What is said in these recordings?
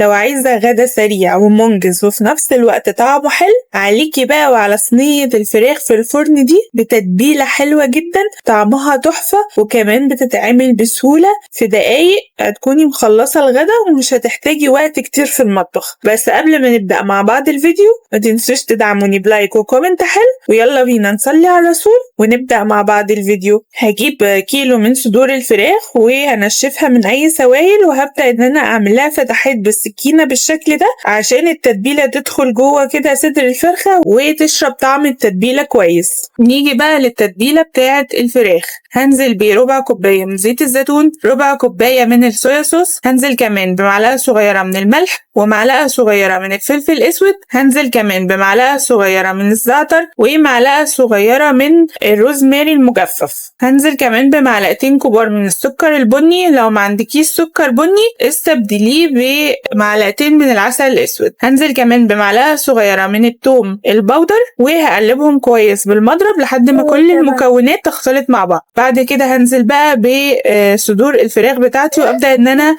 لو عايزة غدا سريع ومنجز وفي نفس الوقت طعمه حلو، عليكي بقى وعلى صينية الفراخ في الفرن دي بتتبيلة حلوة جدا طعمها تحفة، وكمان بتتعمل بسهولة في دقايق هتكوني مخلصة الغدا ومش هتحتاجي وقت كتير في المطبخ. بس قبل ما نبدأ مع بعض الفيديو ما تنسوش تدعموني بلايك وكومنت حلو، ويلا بينا نصلي على الرسول ونبدأ مع بعض الفيديو. هجيب كيلو من صدور الفراخ وهنشفها من أي سوائل، وهبدأ إن أنا أعملها فتحات بالسكينة بالشكل ده عشان التتبيلة تدخل جوه كده صدر الفرخة وتشرب طعم التتبيلة كويس. نيجي بقى للتتبيلة بتاعة الفراخ. هنزل بربع كوباية من زيت الزيتون، ربع كوباية من الصويا صوص، هنزل كمان بمعلقة صغيرة من الملح ومعلقة صغيرة من الفلفل الأسود، هنزل كمان بمعلقة صغيرة من الزعتر ومعلقة صغيرة من الروزماري المجفف، هنزل كمان بمعلقتين كبار من السكر البني، لو ما عندكيش سكر بني استبدليه بمعلقتين من العسل الأسود، هنزل كمان بمعلقة صغيرة من الثوم البودر وهقلبهم كويس بالمضرب لحد ما كل المكونات تختلط مع بعض. بعد كده هنزل بقى بصدور الفراخ بتاعتي وابدأ ان انا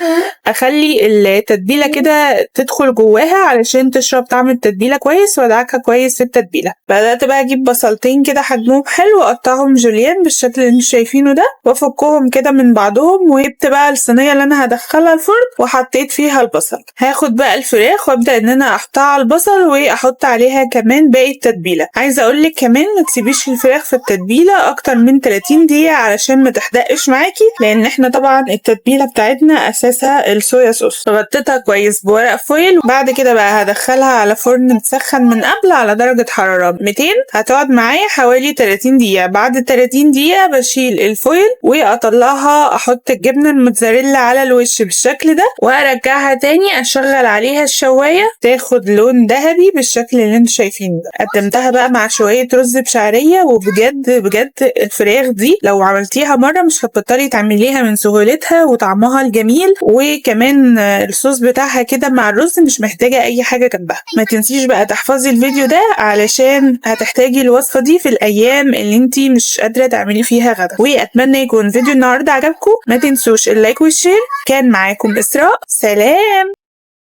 اخلي التتبيلة كده تدخل جواها علشان تشرب طعم التتبيلة كويس وادعكها كويس في التتبيلة. بدأت بقى اجيب بصلتين كده حجمهم حلو واقطعهم جوليان بالشكل اللي انتوا شايفينه ده وافكهم كده من بعضهم، وجبت بقى الصينية اللي انا هدخلها الفرن وحطيت فيها البصل. هاخد بقى الفراخ وابدأ ان انا احطها على البصل واحط عليها كمان باقي التتبيلة. عايزة اقولك كمان ما تسيبيش الفراخ في التتبيلة اكتر من 30 دقيقة علشان ما تحدقش معاكي، لان احنا طبعا التتبيلة بتاعتنا اساسها الصويا صوص. غطيتها كويس بورق فويل، وبعد كده بقى هدخلها على فرن متسخن من قبل على درجة حرارة 200، هتقعد معايا حوالي 30 دقيقة. بعد 30 دقيقة بشيل الفويل واطلعها، احط الجبنة الموتزاريلا على الوش بالشكل ده وارجعها تاني اشغل عليها الشواية تاخد لون ذهبي بالشكل اللي انتوا شايفينه ده. قدمتها بقى مع شوية رز بشعرية، وبجد بجد الفراخ دي لو عملتيها مرة مش هتبطلي تعمليها من سهولتها وطعمها الجميل، وكمان الصوص بتاعها كده مع الرز مش محتاجة اي حاجة جنبها. ما تنسيش بقى تحفظي الفيديو ده علشان هتحتاجي الوصفة دي في الايام اللي انتي مش قادرة تعملي فيها غدا. واتمنى يكون فيديو النهاردة عجبكم، ما تنسوش اللايك والشير. كان معاكم إسراء، سلام.